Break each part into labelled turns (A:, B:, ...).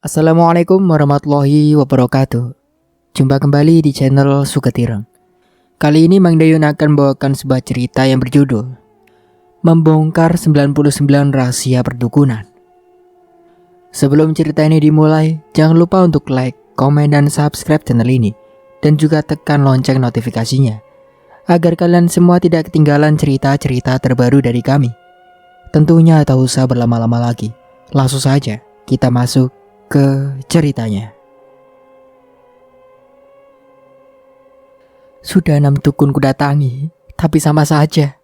A: Assalamualaikum warahmatullahi wabarakatuh. Jumpa kembali di channel Suketireng. Kali ini Mang Dayun akan membawakan sebuah cerita yang berjudul Membongkar 99 Rahasia Perdukunan. Sebelum cerita ini dimulai, jangan lupa untuk like, komen, dan subscribe channel ini. Dan juga tekan lonceng notifikasinya agar kalian semua tidak ketinggalan cerita-cerita terbaru dari kami. Tentunya tak usah berlama-lama lagi. Langsung saja kita masuk ke ceritanya. Sudah 6 dukun kudatangi, tapi sama saja.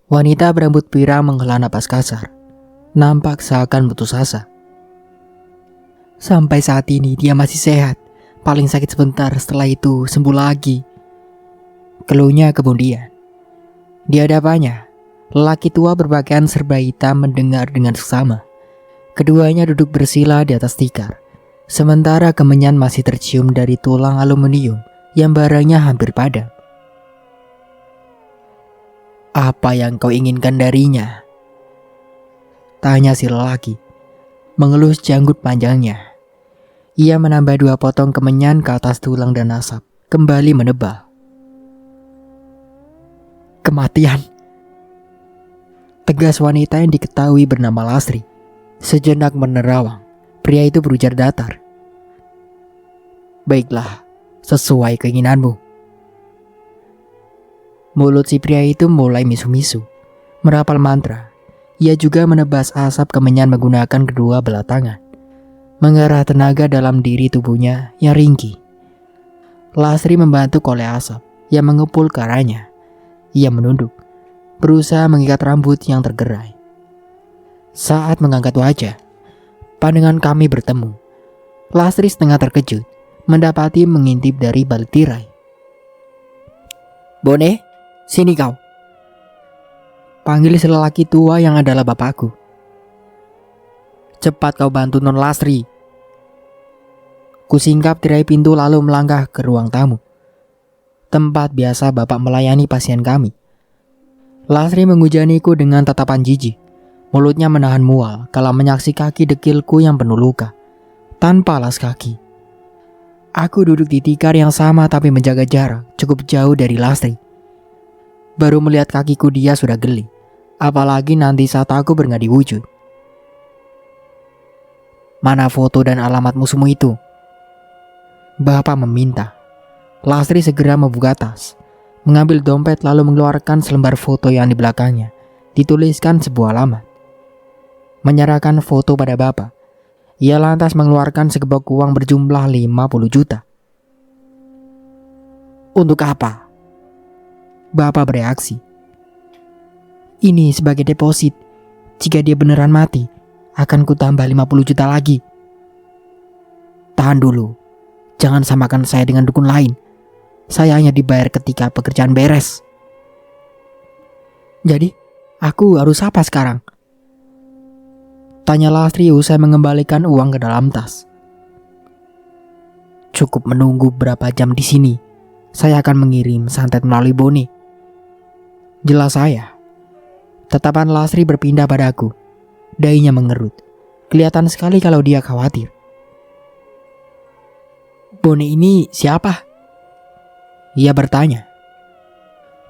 A: Wanita berambut pirang menghela napas kasar, nampak seakan putus asa. Sampai saat ini dia masih sehat, paling sakit sebentar, setelah itu sembuh lagi. Keluhnya kemudian. Di hadapannya, lelaki tua berpakaian serba hitam mendengar dengan seksama. Keduanya duduk bersila di atas tikar, sementara kemenyan masih tercium dari tulang aluminium yang baranya hampir padam. "Apa yang kau inginkan darinya?" tanya si lelaki, mengelus janggut panjangnya. Ia menambah 2 potong kemenyan ke atas tulang dan asap, kembali menebal. "Kematian," tegas wanita yang diketahui bernama Lasri. Sejenak menerawang, pria itu berujar datar. "Baiklah, sesuai keinginanmu." Mulut si pria itu mulai misu-misu, merapal mantra. Ia juga menebas asap kemenyan menggunakan kedua belah tangan, mengarah tenaga dalam diri tubuhnya yang ringkih. Lasri membantu oleh asap yang mengepul ke arahnya. Ia menunduk, berusaha mengikat rambut yang tergerai. Saat mengangkat wajah, pandangan kami bertemu. Lasri setengah terkejut mendapati mengintip dari balik tirai. "Bone, sini kau," panggil si lelaki tua yang adalah bapakku. "Cepat kau bantu Non Lasri." Kusingkap tirai pintu lalu melangkah ke ruang tamu, tempat biasa bapak melayani pasien kami. Lasri menghujaniku dengan tatapan jijik. Mulutnya menahan mual kala menyaksi kaki dekilku yang penuh luka, tanpa alas kaki. Aku duduk di tikar yang sama tapi menjaga jarak cukup jauh dari Lasri. Baru melihat kakiku dia sudah geli, apalagi nanti saat aku berngadi wujud. "Mana foto dan alamat musuhmu itu?" Bapak meminta. Lasri segera membuka tas, mengambil dompet lalu mengeluarkan selembar foto yang di belakangnya dituliskan sebuah alamat. Menyerahkan foto pada bapak, ia lantas mengeluarkan segebok uang berjumlah 50 juta. "Untuk apa?" Bapak bereaksi. "Ini sebagai deposit. Jika dia beneran mati, akan kutambah 50 juta lagi." "Tahan dulu. Jangan samakan saya dengan dukun lain. Saya hanya dibayar ketika pekerjaan beres." "Jadi, aku harus apa sekarang?" tanya Lasri usai mengembalikan uang ke dalam tas. "Cukup menunggu berapa jam di sini. Saya akan mengirim santet melalui Bone." Jelas saya. Tatapan Lasri berpindah padaku. Dahinya mengerut. Kelihatan sekali kalau dia khawatir. "Bone ini siapa?" ia bertanya.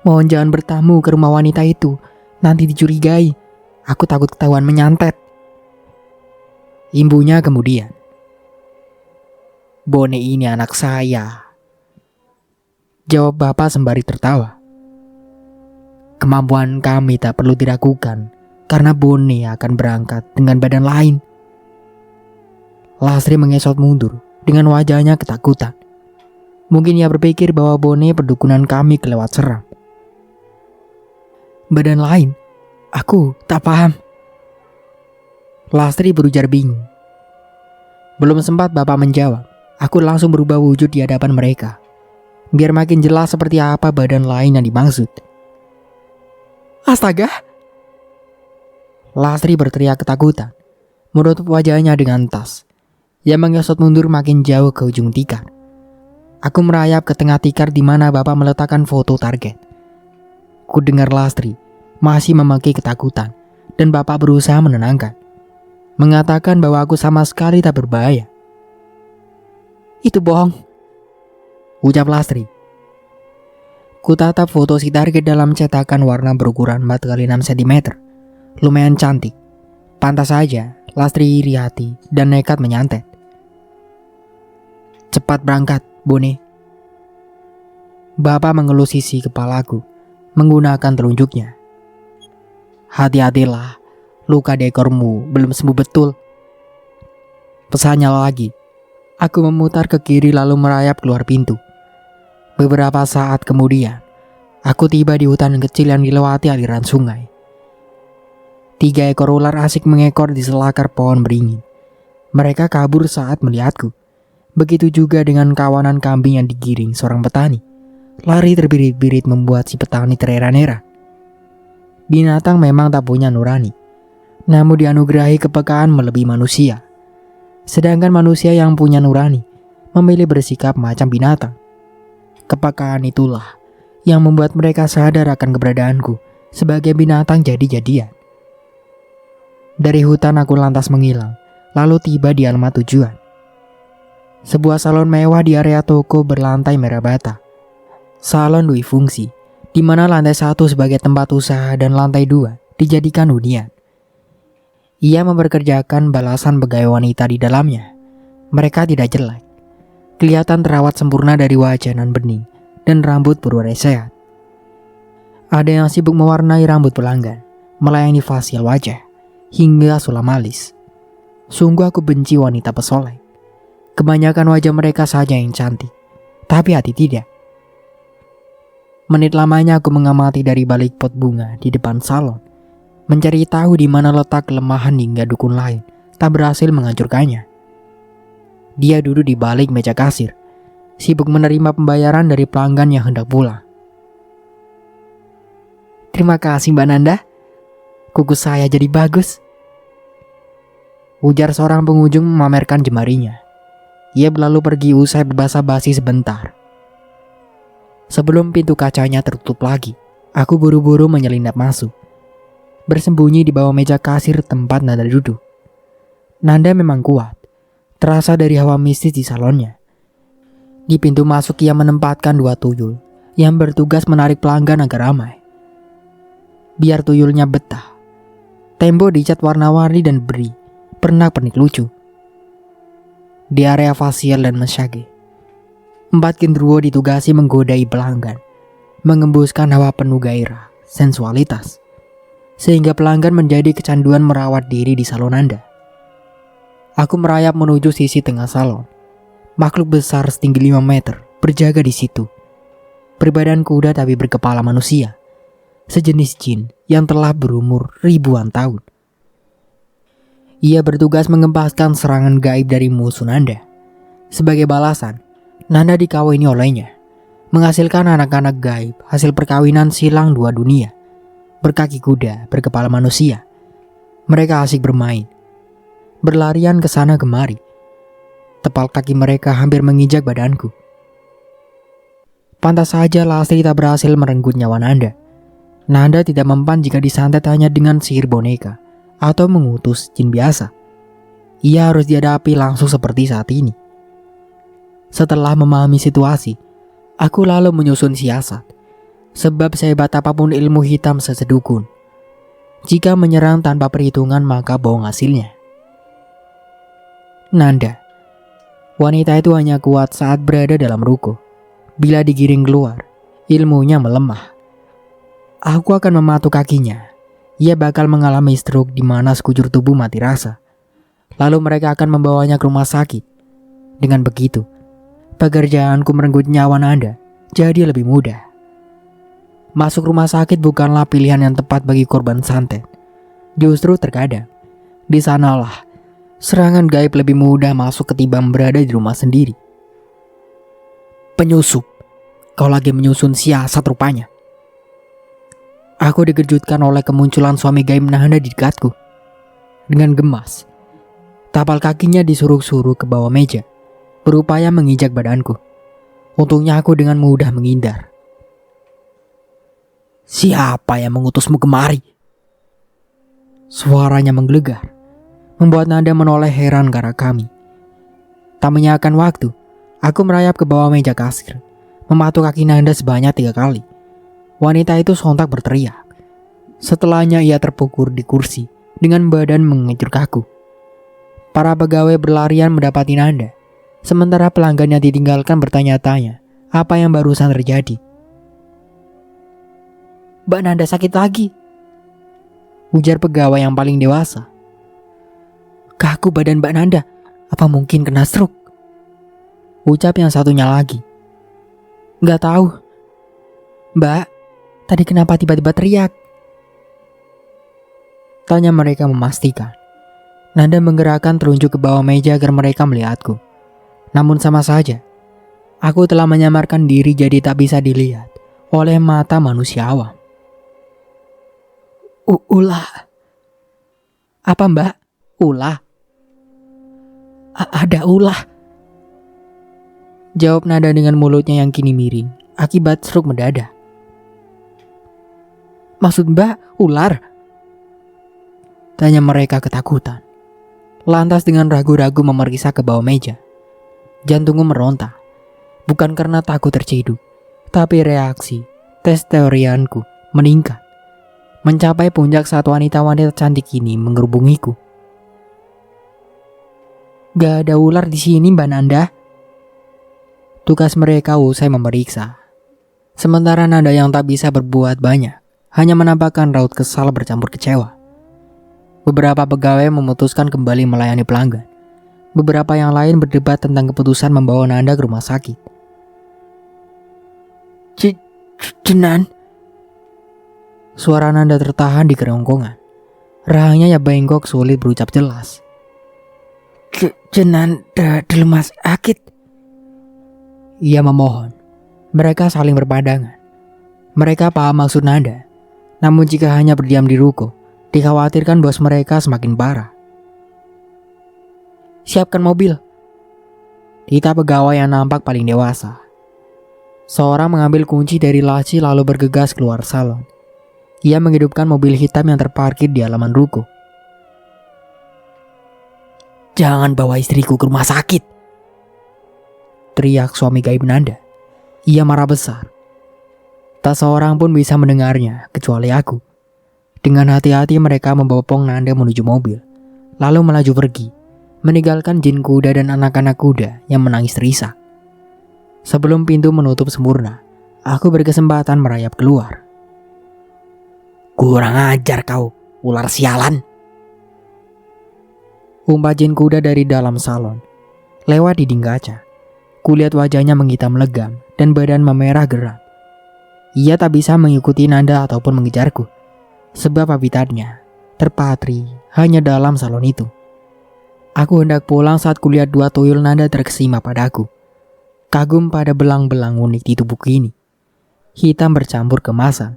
A: "Mohon jangan bertamu ke rumah wanita itu. Nanti dicurigai. Aku takut ketahuan menyantet." Imbunya kemudian. "Bone ini anak saya," jawab bapak sembari tertawa. "Kemampuan kami tak perlu diragukan, karena Bone akan berangkat dengan badan lain." Lasri mengesot mundur dengan wajahnya ketakutan. Mungkin ia berpikir bahwa Bone perdukunan kami kelewat seram. "Badan lain? Aku tak paham." Lasri berujar bingung. Belum sempat bapak menjawab, aku langsung berubah wujud di hadapan mereka, biar makin jelas seperti apa badan lain yang dimaksud. "Astaga!" Lasri berteriak ketakutan, menutup wajahnya dengan tas. Ia mengesot mundur makin jauh ke ujung tikar. Aku merayap ke tengah tikar di mana bapak meletakkan foto target. Ku dengar Lasri masih memaki ketakutan dan bapak berusaha menenangkan. mengatakan bahwa aku sama sekali tak berbahaya. Itu bohong, ucap Lastri. Kutatap foto si target dalam cetakan warna berukuran 4x6 cm. Lumayan cantik. Pantas saja Lastri iri hati dan nekat menyantet. Cepat berangkat, Bone. Bapak mengelus sisi kepalaku menggunakan telunjuknya. Hati-hatilah, luka di ekormu belum sembuh betul. Pesannya lagi. Aku memutar ke kiri lalu merayap keluar pintu. Beberapa saat kemudian, aku tiba di hutan kecil yang dilewati aliran sungai. 3 ekor ular asik mengekor di selakar pohon beringin. Mereka kabur saat melihatku. Begitu juga dengan kawanan kambing yang digiring seorang petani. Lari terbirit-birit membuat si petani terera-nera. Binatang memang tak punya nurani, namun dianugerahi kepekaan melebihi manusia. Sedangkan manusia yang punya nurani memilih bersikap macam binatang. Kepekaan itulah yang membuat mereka sadar akan keberadaanku sebagai binatang jadi-jadian. Dari hutan aku lantas menghilang, lalu tiba di alamat tujuan. Sebuah salon mewah di area toko berlantai merah bata. Salon dui fungsi, di mana lantai 1 sebagai tempat usaha dan lantai 2 dijadikan hunian. Ia memperkerjakan belasan pegawai wanita di dalamnya. Mereka tidak jelek. Kelihatan terawat sempurna dari wajah nan bening dan rambut berwarna sehat. Ada yang sibuk mewarnai rambut pelanggan, melayani fasial wajah, hingga sulam alis. Sungguh aku benci wanita pesolek. Kebanyakan wajah mereka saja yang cantik, tapi hati tidak. Menit lamanya aku mengamati dari balik pot bunga di depan salon, mencari tahu di mana letak kelemahan hingga dukun lain tak berhasil menghancurkannya. Dia duduk di balik meja kasir, sibuk menerima pembayaran dari pelanggan yang hendak pulang. Terima kasih Mbak Nanda, kuku saya jadi bagus, ujar seorang pengunjung memamerkan jemarinya. Ia berlalu pergi usai berbasa-basi sebentar. Sebelum pintu kacanya tertutup lagi, aku buru-buru menyelinap masuk, bersembunyi di bawah meja kasir tempat Nanda duduk. Nanda memang kuat. Terasa dari hawa mistis di salonnya. Di pintu masuk ia menempatkan 2 tuyul yang bertugas menarik pelanggan agar ramai. Biar tuyulnya betah, tembok dicat warna-warni dan beri pernak-pernik lucu. Di area fasial dan massage, 4 genderuwo ditugasi menggodai pelanggan, mengembuskan hawa penuh gairah, sensualitas, sehingga pelanggan menjadi kecanduan merawat diri di salon Anda. Aku merayap menuju sisi tengah salon. Makhluk besar setinggi 5 meter berjaga di situ. Berbadan kuda tapi berkepala manusia. Sejenis jin yang telah berumur ribuan tahun. Ia bertugas mengempaskan serangan gaib dari musuh Nanda. Sebagai balasan, Nanda dikawini olehnya, menghasilkan anak-anak gaib hasil perkawinan silang 2 dunia. Berkaki kuda, berkepala manusia. Mereka asik bermain, berlarian ke sana kemari. Tepal kaki mereka hampir menginjak badanku. Pantas saja Lastri tak berhasil merenggut nyawa Nanda. Nanda tidak mempan jika disantet hanya dengan sihir boneka atau mengutus jin biasa. Ia harus dihadapi langsung seperti saat ini. Setelah memahami situasi, aku lalu menyusun siasat. Sebab sehebat apapun ilmu hitam sesedukun, jika menyerang tanpa perhitungan maka bohong hasilnya. Nanda, wanita itu hanya kuat saat berada dalam ruko. Bila digiring keluar, ilmunya melemah. Aku akan mematuk kakinya. Ia bakal mengalami stroke di mana sekujur tubuh mati rasa. Lalu mereka akan membawanya ke rumah sakit. Dengan begitu, pekerjaanku merenggut nyawa Nanda jadi lebih mudah. Masuk rumah sakit bukanlah pilihan yang tepat bagi korban santet. Justru terkadang, di sanalah serangan gaib lebih mudah masuk ketimbang berada di rumah sendiri. Penyusup, kau lagi menyusun siasat rupanya. Aku dikejutkan oleh kemunculan suami gaib Nanda di dekatku. Dengan gemas, tapal kakinya disuruh-suruh ke bawah meja, berupaya menginjak badanku. Untungnya aku dengan mudah menghindar. Siapa yang mengutusmu kemari? Suaranya menggelegar. membuat Nanda menoleh heran ke arah kami. Tak menyia-nyiakan waktu, aku merayap ke bawah meja kasir, mematuk kaki Nanda sebanyak 3 kali. Wanita itu sontak berteriak. Setelahnya ia terpukul di kursi dengan badan mengejut kaku. Para pegawai berlarian mendapati Nanda, sementara pelanggannya ditinggalkan bertanya-tanya apa yang barusan terjadi. "Mbak Nanda sakit lagi," ujar pegawai yang paling dewasa. "Kaku badan Mbak Nanda, apa mungkin kena stroke?" ucap yang satunya lagi. "Nggak tahu. Mbak, tadi kenapa tiba-tiba teriak?" tanya mereka memastikan. Nanda menggerakkan telunjuk ke bawah meja agar mereka melihatku. Namun sama saja, aku telah menyamarkan diri jadi tak bisa dilihat oleh mata manusia awam. Ulah. Apa Mbak? Ulah? Ada ulah. Jawab Nanda dengan mulutnya yang kini miring akibat stroke mendadak. "Maksud Mbak ular?" tanya mereka ketakutan. Lantas dengan ragu-ragu memeriksa ke bawah meja. Jantungku meronta. Bukan karena takut terciduk, tapi reaksi testosteronku meningkat. Mencapai puncak saat wanita-wanita cantik ini mengerubungiku. "Gak ada ular di sini Mbak Nanda." Tugas mereka usai memeriksa. Sementara Nanda yang tak bisa berbuat banyak, hanya menampakkan raut kesal bercampur kecewa. Beberapa pegawai memutuskan kembali melayani pelanggan. Beberapa yang lain berdebat tentang keputusan membawa Nanda ke rumah sakit. "Jenan?" Suara Nanda tertahan di kerongkongan. Rahangnya ya bengkok sulit berucap jelas. "Jenan di rumah sakit?" Ia memohon. Mereka saling berpandangan. Mereka paham maksud Nanda. Namun jika hanya berdiam di ruko, dikhawatirkan bos mereka semakin parah. "Siapkan mobil," titah pegawai yang nampak paling dewasa. Seorang mengambil kunci dari laci lalu bergegas keluar salon. Ia menghidupkan mobil hitam yang terparkir di halaman ruko. "Jangan bawa istriku ke rumah sakit," teriak suami gaib Nanda. Ia marah besar. Tak seorang pun bisa mendengarnya kecuali aku. Dengan hati-hati mereka membopong Nanda menuju mobil, lalu melaju pergi, meninggalkan jin kuda dan anak-anak kuda yang menangis terisak. Sebelum pintu menutup sempurna, aku berkesempatan merayap keluar. "Kurang ajar kau, ular sialan!" umpat jin kuda dari dalam salon. Lewat dinding kaca, kulihat wajahnya menghitam legam dan badan memerah geram. Ia tak bisa mengikuti Nanda ataupun mengejarku, sebab habitatnya terpatri hanya dalam salon itu. Aku hendak pulang saat kulihat 2 tuyul Nanda terkesima padaku. Kagum pada belang-belang unik di tubuhku ini. Hitam bercampur kemasan.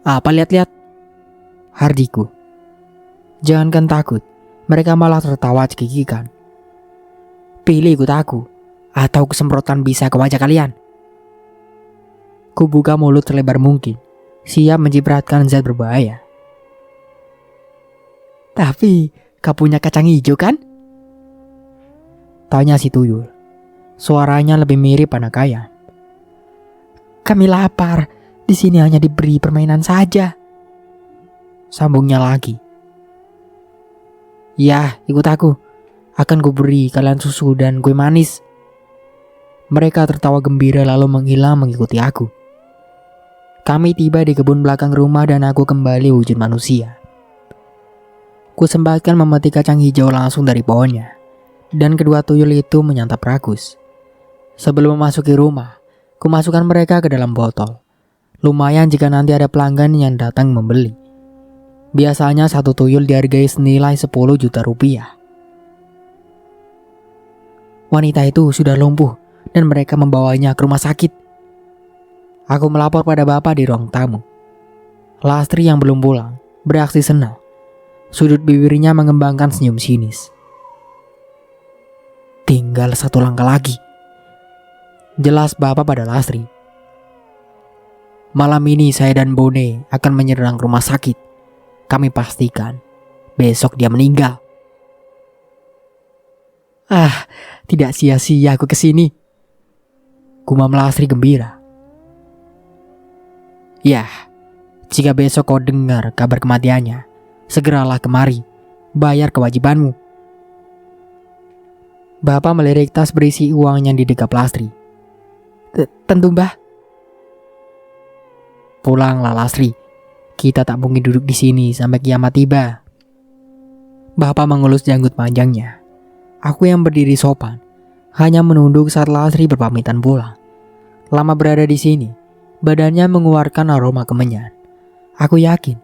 A: "Apa lihat-lihat?" hardiku. Jangankan takut, mereka malah tertawa cekikikan. "Pilih ikut aku, atau kusemprotkan bisa ke wajah kalian." Ku buka mulut selebar mungkin, siap mencipratkan zat berbahaya. "Tapi, kau punya kacang hijau kan?" tanya si tuyul. Suaranya lebih mirip anak ayam. "Kami lapar, di sini hanya diberi permainan saja," sambungnya lagi. "Ya, ikut aku. Akan kuberi kalian susu dan kue manis." Mereka tertawa gembira lalu menghilang mengikuti aku. Kami tiba di kebun belakang rumah dan aku kembali wujud manusia. Ku sempatkan memetik kacang hijau langsung dari pohonnya, dan kedua tuyul itu menyantap rakus. Sebelum memasuki rumah, ku masukkan mereka ke dalam botol. Lumayan jika nanti ada pelanggan yang datang membeli. Biasanya 1 tuyul dihargai senilai 10 juta rupiah. Wanita itu sudah lumpuh dan mereka membawanya ke rumah sakit. Aku melapor pada bapak di ruang tamu. Lastri yang belum pulang bereaksi senang. Sudut bibirnya mengembangkan senyum sinis. "Tinggal 1 langkah lagi," jelas bapak pada Lastri. "Malam ini saya dan Bone akan menyerang rumah sakit. Kami pastikan besok dia meninggal. Ah, tidak sia-sia aku kesini, gumam Lastri gembira. Ya, jika besok kau dengar kabar kematiannya, segeralah kemari, bayar kewajibanmu. Bapak melirik tas berisi uang yang didekap Lastri. Tentu mbah. Pulanglah Lastri, kita tak mungkin duduk di sini sampai kiamat tiba. Bapak mengelus janggut panjangnya. Aku yang berdiri sopan, hanya menunduk saat Lastri berpamitan pulang. Lama berada di sini, badannya mengeluarkan aroma kemenyan. Aku yakin,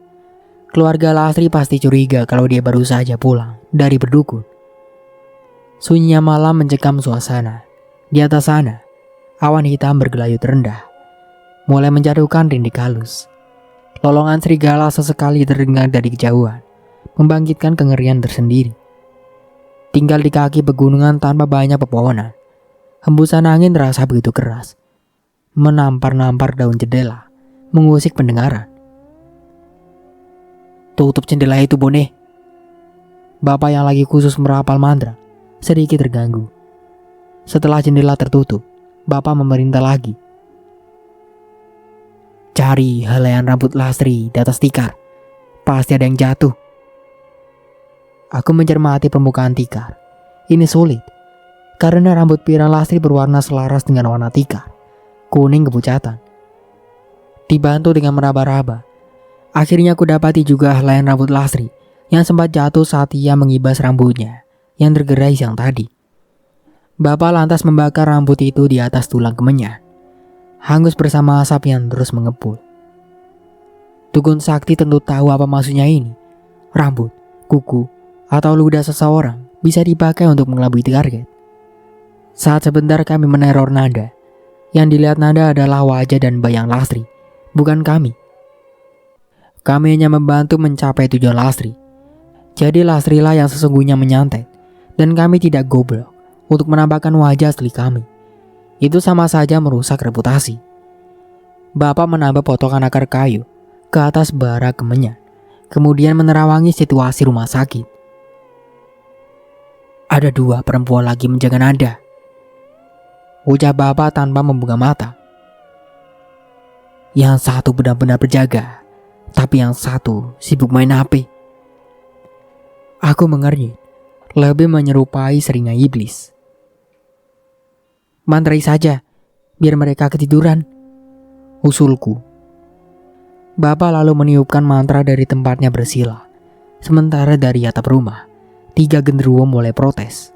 A: keluarga Lastri pasti curiga kalau dia baru saja pulang dari berdukun. Sunyinya malam mencekam suasana. Di atas sana, awan hitam bergelayut rendah, mulai menjatuhkan rintik halus. Lolongan serigala sesekali terdengar dari kejauhan, membangkitkan kengerian tersendiri. Tinggal di kaki pegunungan tanpa banyak pepohonan, hembusan angin terasa begitu keras, menampar-nampar daun jendela, mengusik pendengaran. Tutup jendela itu, Bone. Bapak yang lagi khusus merapal mantra sedikit terganggu. Setelah jendela tertutup, Bapak memerintah lagi. Cari helaian rambut Lastri di atas tikar. Pasti ada yang jatuh. Aku mencermati permukaan tikar. Ini sulit, karena rambut pirang Lastri berwarna selaras dengan warna tikar, kuning kepucatan. Dibantu dengan meraba-raba, akhirnya aku dapati juga helaian rambut Lastri yang sempat jatuh saat ia mengibas rambutnya yang tergerai siang tadi. Bapak lantas membakar rambut itu di atas tulang kemenyan, hangus bersama asap yang terus mengepul. Dukun sakti tentu tahu apa maksudnya ini. Rambut, kuku, atau ludah seseorang bisa dipakai untuk mengelabui target. Saat sebentar kami meneror Nanda, yang dilihat Nanda adalah wajah dan bayang Lastri, bukan kami. Kami hanya membantu mencapai tujuan Lastri. Jadi Lastri lah yang sesungguhnya menyantet, dan kami tidak goblok untuk menampakkan wajah asli kami. Itu sama saja merusak reputasi. Bapak menambah potongan akar kayu ke atas bara kemenyan, kemudian menerawangi situasi rumah sakit. Ada 2 perempuan lagi menjaga Nanda, ujar Bapak tanpa membuka mata. Yang satu benar-benar berjaga, tapi yang satu sibuk main HP. Aku mengernyit, lebih menyerupai seringnya iblis. Mantrai saja, biar mereka ketiduran, usulku. Bapak lalu meniupkan mantra dari tempatnya bersila. Sementara dari atap rumah, 3 genderuwo mulai protes.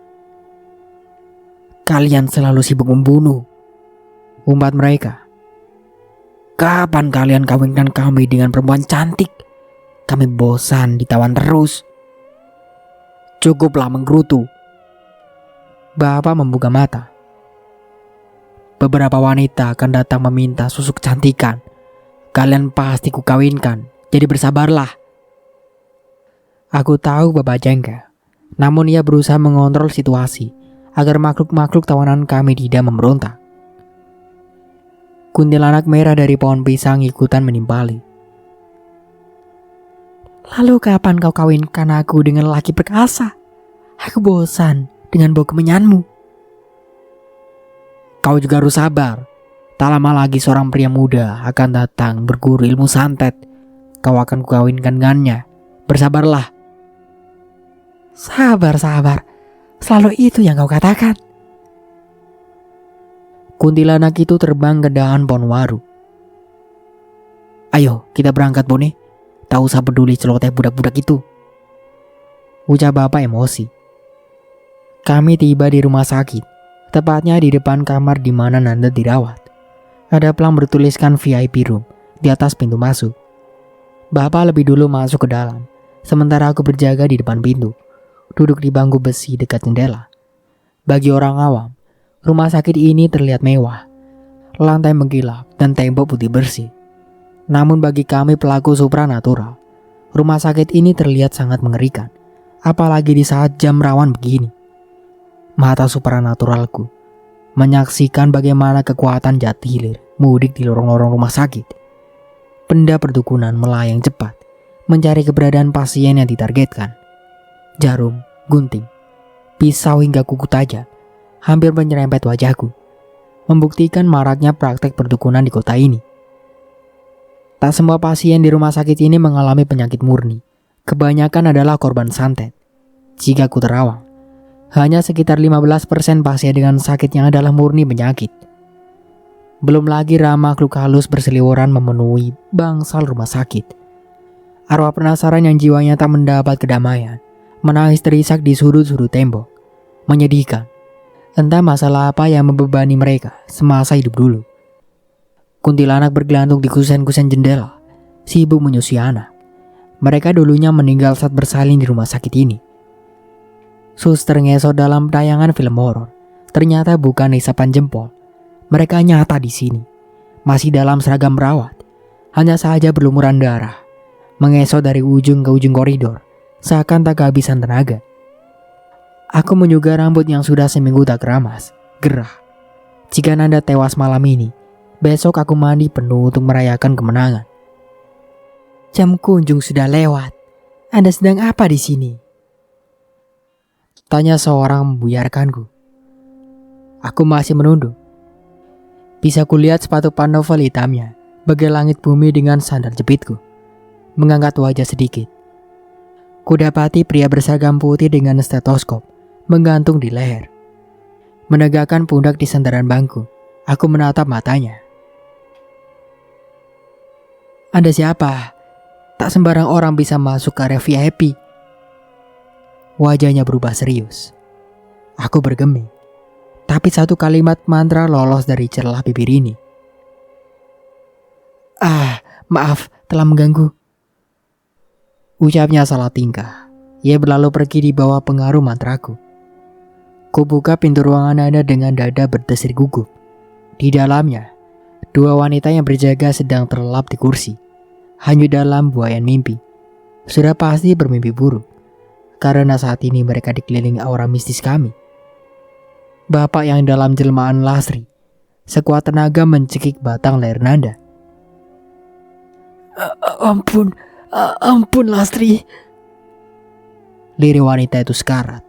A: Kalian selalu sibuk membunuh, umpat mereka. Kapan kalian kawinkan kami dengan perempuan cantik? Kami bosan ditawan terus. Cukuplah menggerutu. Bapak membuka mata. Beberapa wanita akan datang meminta susu kecantikan. Kalian pasti kukawinkan, jadi bersabarlah. Aku tahu Bapak jengkel, namun ia berusaha mengontrol situasi agar makhluk-makhluk tawanan kami tidak memberontak. Kuntilanak merah dari pohon pisang ikutan menimpali. Lalu kapan kau kawinkan aku dengan laki perkasa? Aku bosan dengan bau kemenyanmu. Kau juga harus sabar. Tak lama lagi seorang pria muda akan datang berguru ilmu santet. Kau akan kukawinkan dengannya. Bersabarlah. Sabar. Selalu itu yang kau katakan. Kuntilanak itu terbang ke dahan pohon waru. Ayo kita berangkat, Bone. Tak usah peduli celoteh budak-budak itu, ucap Bapak emosi. Kami tiba di rumah sakit, tepatnya di depan kamar di mana Nanda dirawat. Ada pelang bertuliskan VIP room di atas pintu masuk. Bapak lebih dulu masuk ke dalam, sementara aku berjaga di depan pintu, duduk di bangku besi dekat jendela. Bagi orang awam, rumah sakit ini terlihat mewah, lantai mengkilap dan tembok putih bersih. Namun bagi kami pelaku supranatural, rumah sakit ini terlihat sangat mengerikan, apalagi di saat jam rawan begini. Mata supranaturalku menyaksikan bagaimana kekuatan jatilir mudik di lorong-lorong rumah sakit. Benda perdukunan melayang cepat, mencari keberadaan pasien yang ditargetkan. jarum, gunting, pisau hingga kuku tajam hampir menyerempet wajahku, membuktikan maraknya praktek perdukunan di kota ini. Tak semua pasien di rumah sakit ini mengalami penyakit murni. Kebanyakan adalah korban santet. Jika ku terawang, hanya sekitar 15% pasien dengan sakit yang adalah murni penyakit. Belum lagi ramah makhluk halus berseliweran memenuhi bangsal rumah sakit. Arwah penasaran yang jiwanya tak mendapat kedamaian, menangis terisak di sudut-sudut tembok. Menyedihkan. Entah masalah apa yang membebani mereka semasa hidup dulu. Kuntilanak bergelantung di kusen-kusen jendela, sibuk menyusui anak. Mereka dulunya meninggal saat bersalin di rumah sakit ini. Suster ngesot dalam tayangan film horor ternyata bukan isapan jempol. Mereka nyata di sini, masih dalam seragam perawat, hanya saja berlumuran darah, mengesot dari ujung ke ujung koridor, seakan tak kehabisan tenaga. Aku menyuga rambut yang sudah seminggu tak keramas, gerah. Jika Nanda tewas malam ini, besok aku mandi penuh untuk merayakan kemenangan. Jam kunjung sudah lewat. Anda sedang apa di sini? Tanya seorang membuyarkanku. Aku masih menunduk. Bisa kulihat sepatu pantofel hitamnya, bagai langit bumi dengan sandal jepitku. Mengangkat wajah sedikit. Kudapati pria berseragam putih dengan stetoskop menggantung di leher. Menegakkan pundak di sandaran bangku, aku menatap matanya. Anda siapa? Tak sembarang orang bisa masuk ke area VIP. Wajahnya berubah serius. Aku bergeming, tapi satu kalimat mantra lolos dari celah bibir ini. Maaf, telah mengganggu. Ucapnya salah tingkah. Ia berlalu pergi di bawah pengaruh mantraku. Kubuka pintu ruangan Nanda dengan dada berdesir gugup. Di dalamnya, dua wanita yang berjaga sedang terlelap di kursi, hanyut dalam buayan mimpi. Sudah pasti bermimpi buruk, karena saat ini mereka dikelilingi aura mistis kami. Bapak yang dalam jelmaan Lasri, sekuat tenaga mencekik batang leher Nanda. Ampun Lasri. Lirik wanita itu sekarat.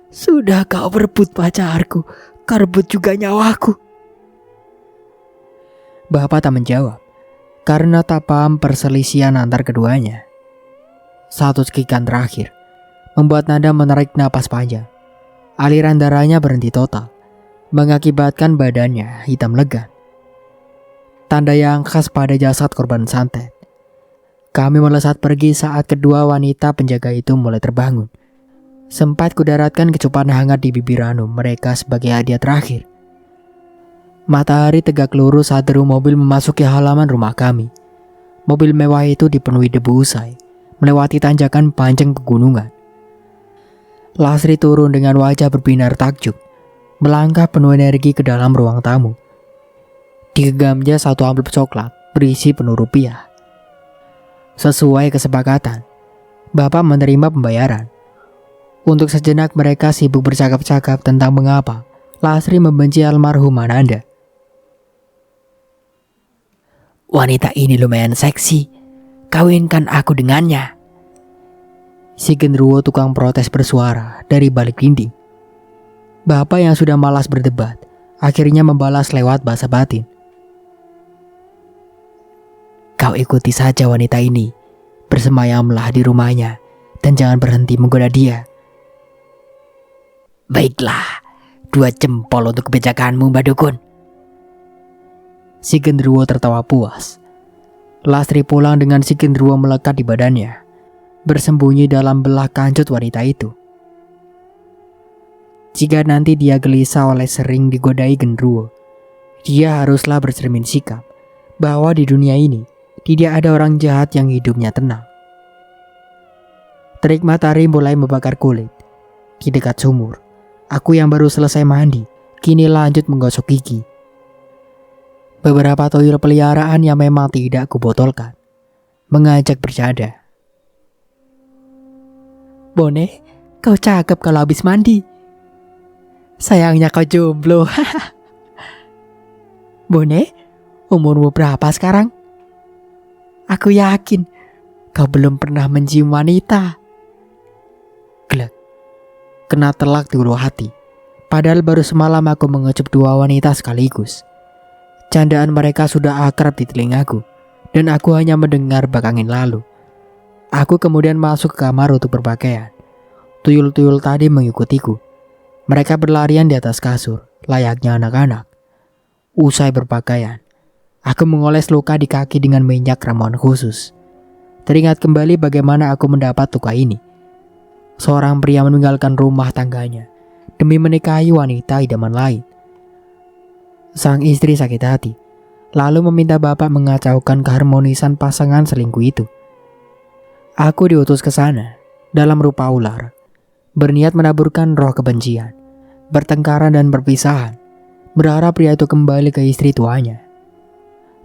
A: Sudah kau berebut pacarku, kau rebut juga nyawaku. Bapak tak menjawab, karena tak paham perselisihan antar keduanya. Satu cekikan terakhir membuat Nanda menarik napas panjang. Aliran darahnya berhenti total, mengakibatkan badannya hitam legam. Tanda yang khas pada jasad korban santet. Kami melesat pergi saat kedua wanita penjaga itu mulai terbangun. Sempat kudaratkan kecupan hangat di bibir Anu mereka sebagai hadiah terakhir. Matahari tegak lurus saat deru mobil memasuki halaman rumah kami. Mobil mewah itu dipenuhi debu usai, melewati tanjakan panjang pegunungan. Lasri turun dengan wajah berbinar takjub, melangkah penuh energi ke dalam ruang tamu. Digenggamnya satu amplop coklat berisi penuh rupiah. Sesuai kesepakatan, Bapak menerima pembayaran. Untuk sejenak mereka sibuk bercakap-cakap tentang mengapa Lasri membenci almarhum Nanda. Wanita ini lumayan seksi, kawinkan aku dengannya. Si genderuwo tukang protes bersuara dari balik dinding. Bapak yang sudah malas berdebat akhirnya membalas lewat bahasa batin. Kau ikuti saja wanita ini, bersemayamlah di rumahnya dan jangan berhenti menggoda dia. Baiklah, 2 jempol untuk kebijakanmu, Mbak Dukun. Si genderuwo tertawa puas. Lasri pulang dengan si genderuwo melekat di badannya, bersembunyi dalam belah kancut wanita itu. Jika nanti dia gelisah oleh sering digodai genderuwo, dia haruslah bercermin sikap bahwa di dunia ini tidak ada orang jahat yang hidupnya tenang. Terik matahari mulai membakar kulit. Di dekat sumur, aku yang baru selesai mandi kini lanjut menggosok gigi. Beberapa tuyul peliharaan yang memang tidak kubotolkan mengajak bercanda. Bone, kau cakep kalau habis mandi. Sayangnya kau jomblo. Bone, umurmu berapa sekarang? Aku yakin kau belum pernah mencium wanita. kena telak di ulu hati. Padahal baru semalam aku mengecup dua wanita sekaligus. Candaan mereka sudah akrab di telingaku, dan aku hanya mendengar bak angin lalu. Aku kemudian masuk ke kamar untuk berpakaian. Tuyul-tuyul tadi mengikutiku. Mereka berlarian di atas kasur, layaknya anak-anak. Usai berpakaian, aku mengoles luka di kaki dengan minyak ramuan khusus. Teringat kembali bagaimana aku mendapat luka ini. Seorang pria meninggalkan rumah tangganya demi menikahi wanita idaman lain. Sang istri sakit hati, lalu meminta bapak mengacaukan keharmonisan pasangan selingkuh itu. Aku diutus ke sana dalam rupa ular, berniat menaburkan roh kebencian, bertengkaran dan perpisahan, berharap pria itu kembali ke istri tuanya.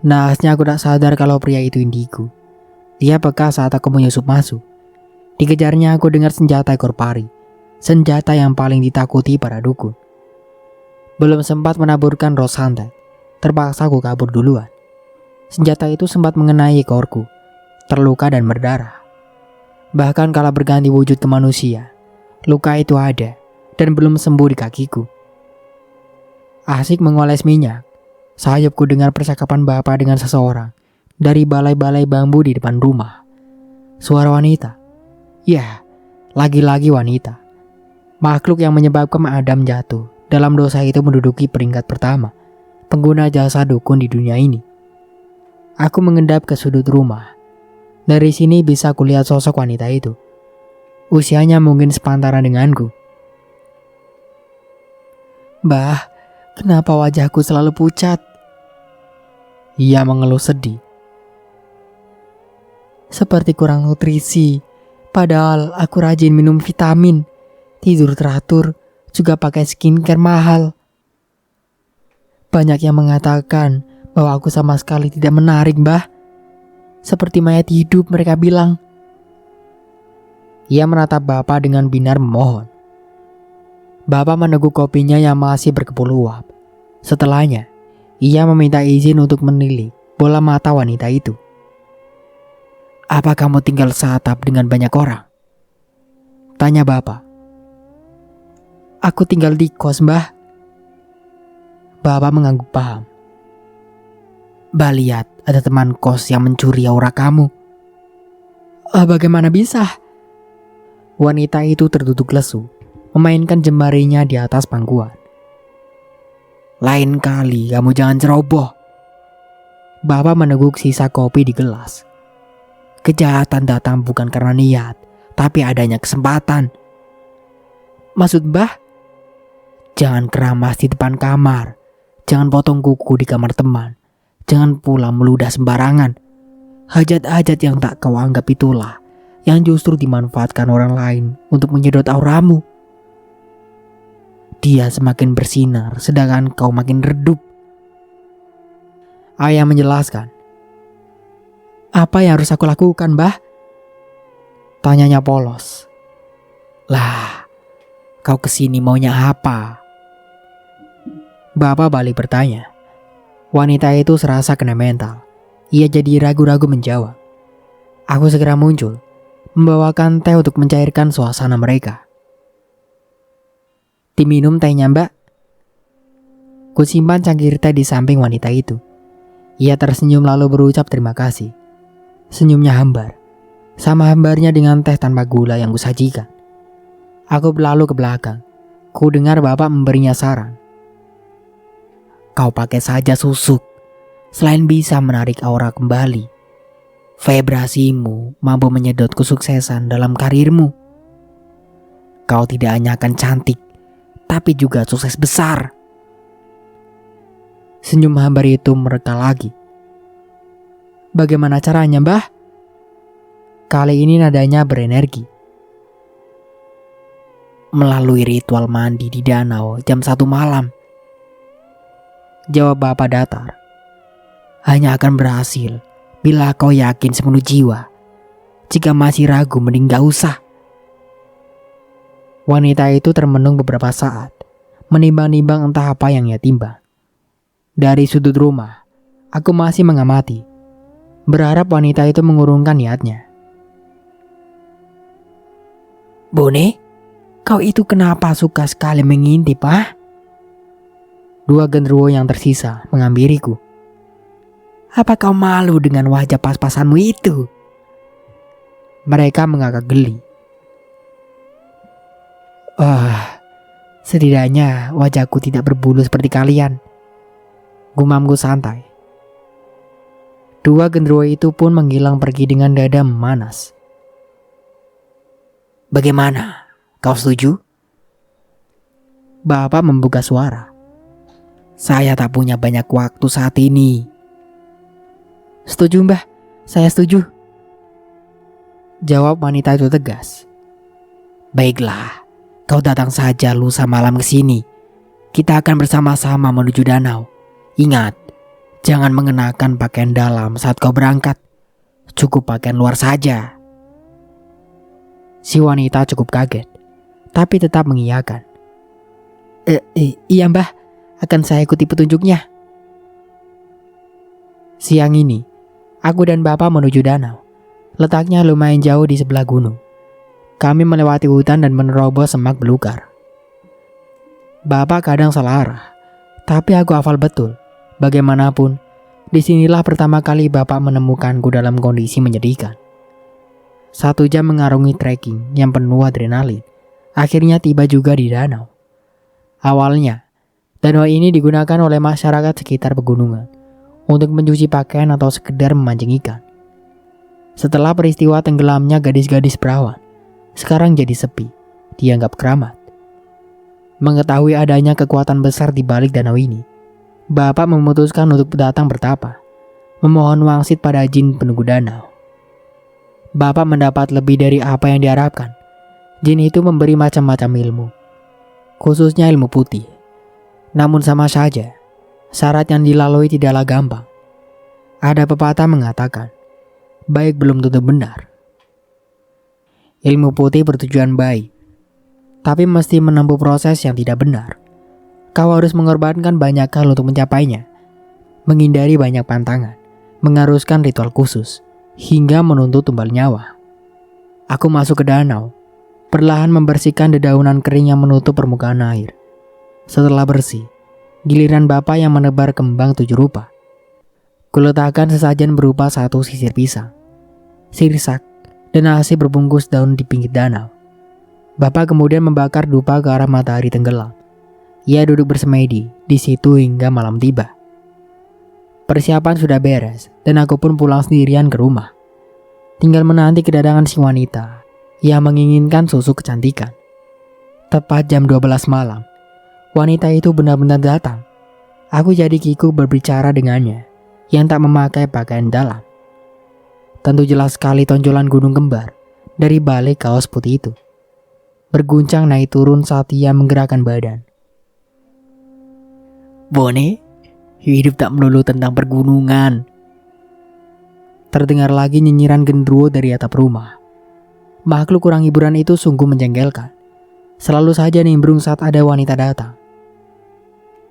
A: Naasnya aku tak sadar kalau pria itu indigo. Dia peka saat aku menyusup masuk. Dikejarnya aku dengar senjata ekor pari, senjata yang paling ditakuti para dukun. Belum sempat menaburkan roh santet, terpaksa aku kabur duluan. Senjata itu sempat mengenai ekorku, terluka dan berdarah. Bahkan kala berganti wujud ke manusia, luka itu ada dan belum sembuh di kakiku. Asik mengoles minyak, sayupku dengar percakapan bapak dengan seseorang dari balai-balai bambu di depan rumah. Suara wanita. Ya, lagi-lagi wanita. Makhluk yang menyebabkan Adam jatuh dalam dosa itu menduduki peringkat pertama pengguna jasa dukun di dunia ini. Aku mengendap ke sudut rumah. Dari sini bisa kulihat sosok wanita itu. Usianya mungkin sepantaran denganku. "Mbah, kenapa wajahku selalu pucat?" Ia mengeluh sedih. "Seperti kurang nutrisi. Padahal aku rajin minum vitamin, tidur teratur, juga pakai skincare mahal. Banyak yang mengatakan bahwa aku sama sekali tidak menarik, Mbah. Seperti mayat hidup mereka bilang." Ia menatap bapak dengan binar memohon. Bapak meneguk kopinya yang masih berkepul uap. Setelahnya, ia meminta izin untuk menilik bola mata wanita itu. "Apa kamu tinggal seatap dengan banyak orang?" tanya bapak. "Aku tinggal di kos, Mbah." Bapak mengangguk paham. "Mbah lihat ada teman kos yang mencuri aura kamu." Bagaimana bisa?" Wanita itu terduduk lesu, memainkan jemarinya di atas pangkuan. "Lain kali kamu jangan ceroboh." Bapak meneguk sisa kopi di gelas. "Kejahatan datang bukan karena niat, tapi adanya kesempatan." "Maksud Mbah?" "Jangan keramas di depan kamar. Jangan potong kuku di kamar teman. Jangan pula meludah sembarangan. Hajat-hajat yang tak kau anggap itulah yang justru dimanfaatkan orang lain untuk menyedot auramu. Dia semakin bersinar sedangkan kau makin redup." Ayah menjelaskan. "Apa yang harus aku lakukan, Mbah?" tanyanya polos. "Lah, kau kesini maunya apa?" Bapak balik bertanya. Wanita itu serasa kena mental. Ia jadi ragu-ragu menjawab. Aku segera muncul, membawakan teh untuk mencairkan suasana mereka. "Diminum tehnya, Mbak?" Kusimpan cangkir teh di samping wanita itu. Ia tersenyum lalu berucap terima kasih. Senyumnya hambar, sama hambarnya dengan teh tanpa gula yang kusajikan. Aku berlalu ke belakang. Ku dengar bapak memberinya saran. "Kau pakai saja susuk. Selain bisa menarik aura kembali, vibrasimu mampu menyedot kesuksesan dalam karirmu. Kau tidak hanya akan cantik, tapi juga sukses besar." Senyum hambar itu mereka lagi. "Bagaimana caranya, Mbah?" Kali ini nadanya berenergi. "Melalui ritual mandi di danau jam 1 malam. Jawab bapak datar. "Hanya akan berhasil bila kau yakin sepenuh jiwa. Jika masih ragu mending gak usah." Wanita itu termenung beberapa saat, menimbang-nimbang entah apa yang ia timbang. Dari sudut rumah, aku masih mengamati, berharap wanita itu mengurungkan niatnya. "Bone, Kau itu kenapa suka sekali mengintip, ah? Dua genderuwo yang tersisa menghampiriku. Apa kau malu dengan wajah pas-pasanmu itu? Mereka mengagak geli. Setidaknya wajahku tidak berbulu seperti kalian, gumamku santai. Dua genderuwo itu pun menghilang pergi dengan dada memanas. Bagaimana? Kau setuju? Bapak membuka suara. Saya tak punya banyak waktu saat ini. Setuju, Mbah. Saya setuju. Jawab wanita itu tegas. Baiklah, kau datang saja lusa malam ke sini. Kita akan bersama-sama menuju danau. Ingat, jangan mengenakan pakaian dalam saat kau berangkat. Cukup pakaian luar saja. Si wanita cukup kaget, tapi tetap mengiyakan. Iya, Mbah, akan saya ikuti petunjuknya. Siang ini, aku dan Bapak menuju danau. Letaknya lumayan jauh di sebelah gunung. Kami melewati hutan dan menerobos semak belukar. Bapak kadang salah arah, tapi aku hafal betul. Bagaimanapun, disinilah pertama kali Bapak menemukanku dalam kondisi menyedihkan. 1 jam mengarungi trekking yang penuh adrenalin. Akhirnya tiba juga di danau. Awalnya, danau ini digunakan oleh masyarakat sekitar pegunungan untuk mencuci pakaian atau sekedar memancing ikan. Setelah peristiwa tenggelamnya gadis-gadis perawan, sekarang jadi sepi, dianggap keramat. Mengetahui adanya kekuatan besar di balik danau ini, Bapak memutuskan untuk datang bertapa, memohon wangsit pada jin penunggu danau. Bapak mendapat lebih dari apa yang diharapkan. Jin itu memberi macam-macam ilmu, khususnya ilmu putih. Namun sama saja, syarat yang dilalui tidaklah gampang. Ada pepatah mengatakan, baik belum tentu benar. Ilmu putih bertujuan baik, tapi mesti menempuh proses yang tidak benar. Kau harus mengorbankan banyak hal untuk mencapainya, menghindari banyak pantangan, mengharuskan ritual khusus, hingga menuntut tumbal nyawa. Aku masuk ke danau, perlahan membersihkan dedaunan kering yang menutup permukaan air. Setelah bersih, giliran Bapak yang menebar kembang 7 rupa. Kuletakkan sesajen berupa 1 sisir pisang, sirsak, dan nasi berbungkus daun di pinggir danau. Bapak kemudian membakar dupa ke arah matahari tenggelam. Ia duduk bersemedi di situ hingga malam tiba. Persiapan sudah beres dan aku pun pulang sendirian ke rumah. Tinggal menanti kedatangan si wanita yang menginginkan susu kecantikan. Tepat jam 12 malam, wanita itu benar-benar datang. Aku jadi kikuk berbicara dengannya yang tak memakai pakaian dalam. Tentu jelas sekali tonjolan gunung kembar dari balik kaos putih itu. Berguncang naik turun saat ia menggerakkan badan. Bone, hidup tak melulu tentang pergunungan. Terdengar lagi nyinyiran genderuwo dari atap rumah. Makhluk kurang hiburan itu sungguh menjengkelkan. Selalu saja nimbrung saat ada wanita datang.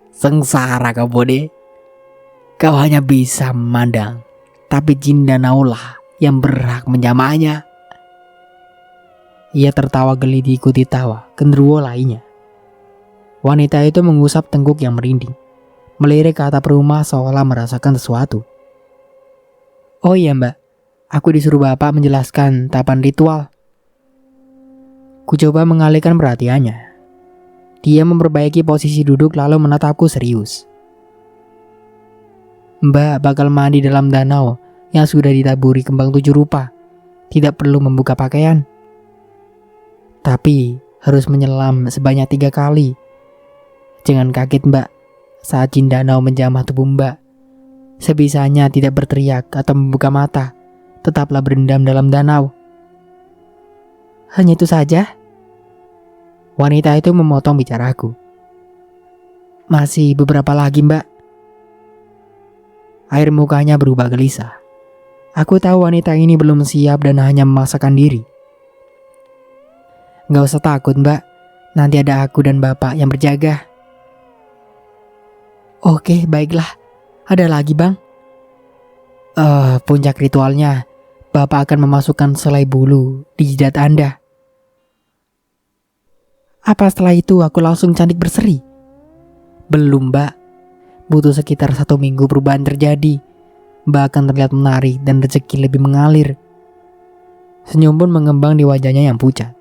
A: Sengsara kau, Bone. Kau hanya bisa memandang, tapi jin danaulah yang berhak menjamahnya. Ia tertawa geli diikuti tawa genderuwo lainnya. Wanita itu mengusap tengkuk yang merinding, melirik ke atap rumah seolah merasakan sesuatu. Oh iya, Mbak, aku disuruh Bapak menjelaskan tahapan ritual. Ku coba mengalihkan perhatiannya. Dia memperbaiki posisi duduk lalu menatapku serius. Mbak bakal mandi dalam danau yang sudah ditaburi kembang 7 rupa. Tidak perlu membuka pakaian. Tapi harus menyelam sebanyak 3 kali. Jangan kaget, Mbak, saat jin danau menjamah tubuh Mbak. Sebisanya tidak berteriak atau membuka mata. Tetaplah berendam dalam danau. Hanya itu saja? Wanita itu memotong bicaraku. Masih beberapa lagi, Mbak. Air mukanya berubah gelisah. Aku tahu wanita ini belum siap dan hanya memaksakan diri. Gak usah takut, Mbak. Nanti ada aku dan Bapak yang berjaga. Oke, baiklah. Ada lagi, Bang? Puncak ritualnya, Bapak akan memasukkan selai bulu di jidat Anda. Apa setelah itu aku langsung cantik berseri? Belum, Mbak. Butuh sekitar 1 minggu perubahan terjadi. Mbak akan terlihat menarik dan rezeki lebih mengalir. Senyum pun mengembang di wajahnya yang pucat.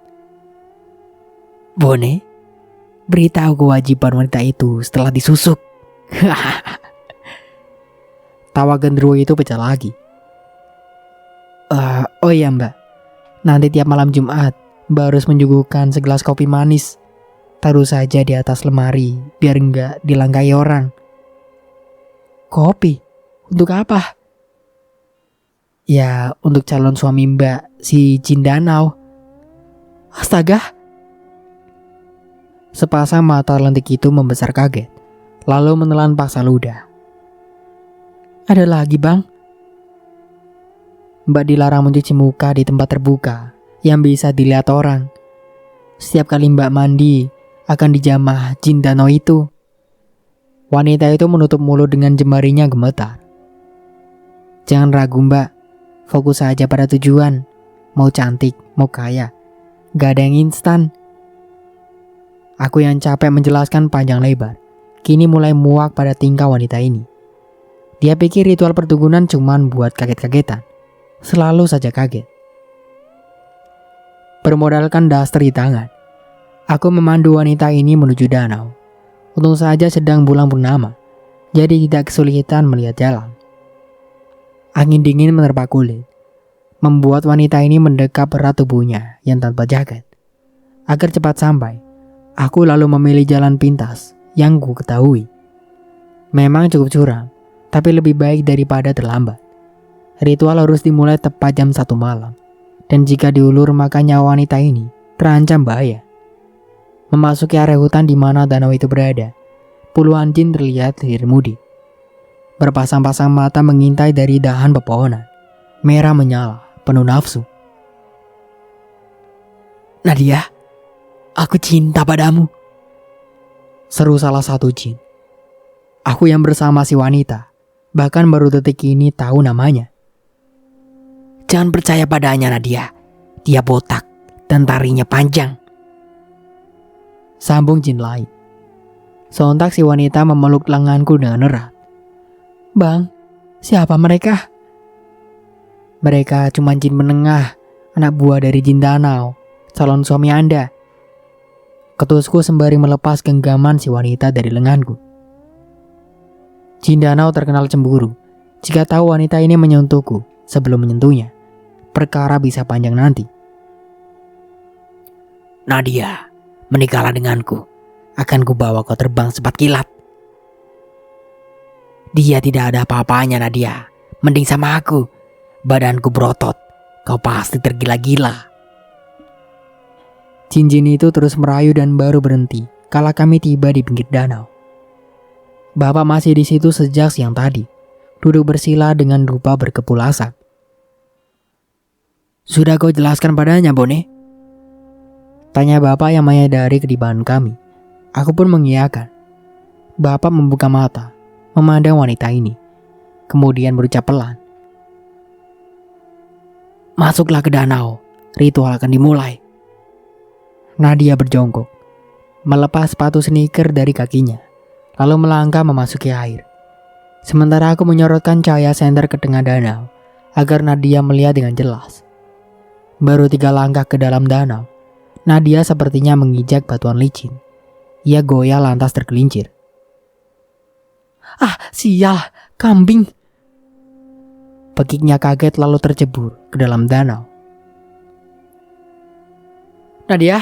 A: Bone, beritahu kewajiban wanita itu setelah disusuk. Tawa gendruwo itu pecah lagi. Oh iya Mbak, nanti tiap malam Jumat Mbak harus menyuguhkan segelas kopi manis. Taruh saja di atas lemari biar enggak dilangkai orang. Kopi? Untuk apa? Ya, untuk calon suami Mbak, si Jin Danau. Astaga! Sepasang mata lentik itu membesar kaget, lalu menelan paksa ludah. Ada lagi, Bang? Mbak dilarang mencuci muka di tempat terbuka yang bisa dilihat orang. Setiap kali Mbak mandi, akan dijamah Jin Danau itu. Wanita itu menutup mulut dengan jemarinya gemetar. Jangan ragu Mbak, fokus saja pada tujuan. Mau cantik, mau kaya, gak ada yang instan. Aku yang capek menjelaskan panjang lebar, kini mulai muak pada tingkah wanita ini. Dia pikir ritual perdukunan cuman buat kaget-kagetan. Selalu saja kaget. Bermodalkan daster di tangan, aku memandu wanita ini menuju danau. Untung saja sedang bulan purnama, jadi tidak kesulitan melihat jalan. Angin dingin menerpa kulit, membuat wanita ini mendekap erat tubuhnya yang tanpa jaket. Agar cepat sampai, aku lalu memilih jalan pintas yang ku ketahui. Memang cukup curam, tapi lebih baik daripada terlambat. Ritual harus dimulai tepat jam 1 malam, dan jika diulur maka nyawa wanita ini terancam bahaya. Memasuki area hutan di mana danau itu berada, puluhan jin terlihat hilir-mudik. Berpasang-pasang mata mengintai dari dahan pepohonan, merah menyala, penuh nafsu. Nadia, aku cinta padamu, seru salah satu jin. Aku yang bersama si wanita, bahkan baru detik ini tahu namanya. Jangan percaya padanya Nadia, dia botak dan tarinya panjang, sambung jin lain. Sontak si wanita memeluk lenganku dengan erat. Bang, siapa mereka? Mereka cuma jin menengah, anak buah dari Jin Danau, calon suami Anda. Ketusku sembari melepas genggaman si wanita dari lenganku. Jin Danau terkenal cemburu. Jika tahu wanita ini menyentuhku sebelum menyentuhnya, perkara bisa panjang nanti. Nadia, menikahlah denganku. Akan kubawa kau terbang cepat kilat. Dia tidak ada apa-apanya Nadia. Mending sama aku. Badanku berotot. Kau pasti tergila-gila. Jin-jin itu terus merayu dan baru berhenti kala kami tiba di pinggir danau. Bapak masih di situ sejak siang tadi, duduk bersila dengan rupa berkepul asap. Sudah kau jelaskan padanya, Bone? Tanya bapak yang menyadari kedibahan kami. Aku pun mengiyakan. Bapak membuka mata, memandang wanita ini, kemudian berucap pelan. Masuklah ke danau, ritual akan dimulai. Nadia berjongkok, melepas sepatu sneaker dari kakinya, lalu melangkah memasuki air. Sementara aku menyorotkan cahaya senter ke tengah danau, agar Nadia melihat dengan jelas. Baru 3 langkah ke dalam danau, Nadia sepertinya menginjak batuan licin. Ia goyah lantas tergelincir. Ah, sial, kambing. Pekiknya kaget lalu tercebur ke dalam danau. Nadia.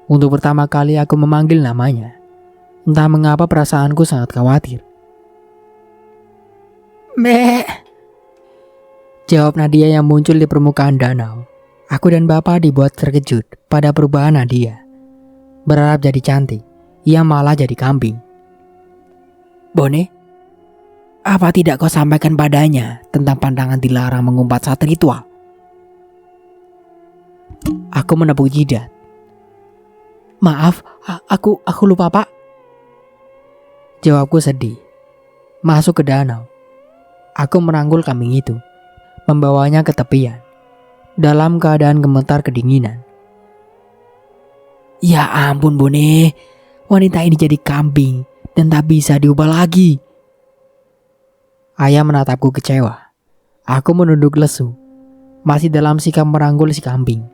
A: Untuk pertama kali aku memanggil namanya. Entah mengapa perasaanku sangat khawatir. Meh. Jawab Nadia yang muncul di permukaan danau. Aku dan bapak dibuat terkejut pada perubahan Nadia. Berharap jadi cantik, ia malah jadi kambing. Bone, apa tidak kau sampaikan padanya tentang pandangan dilarang mengumpat saat ritual? Aku menepuk jidat. Maaf, aku lupa pak. Jawabku sedih. Masuk ke danau. Aku merangkul kambing itu, membawanya ke tepian, dalam keadaan gemetar kedinginan. Ya ampun Bone, wanita ini jadi kambing dan tak bisa diubah lagi. Ayah menatapku kecewa. Aku menunduk lesu, masih dalam sikap merangkul si kambing.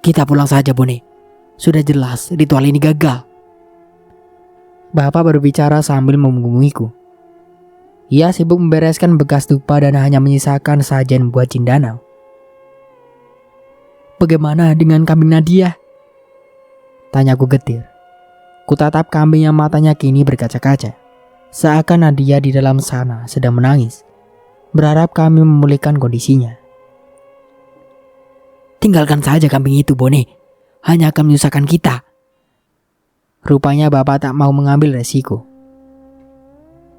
A: Kita pulang saja Bone, sudah jelas ritual ini gagal. Bapak berbicara sambil memunggungiku. Ia sibuk membereskan bekas dupa dan hanya menyisakan sajian buat Cindanau. Bagaimana dengan kambing Nadia? Tanyaku getir. Kutatap kambing yang matanya kini berkaca-kaca. Seakan Nadia di dalam sana sedang menangis. Berharap kami memulihkan kondisinya. Tinggalkan saja kambing itu Bone. Hanya akan menyusahkan kita. Rupanya bapak tak mau mengambil resiko.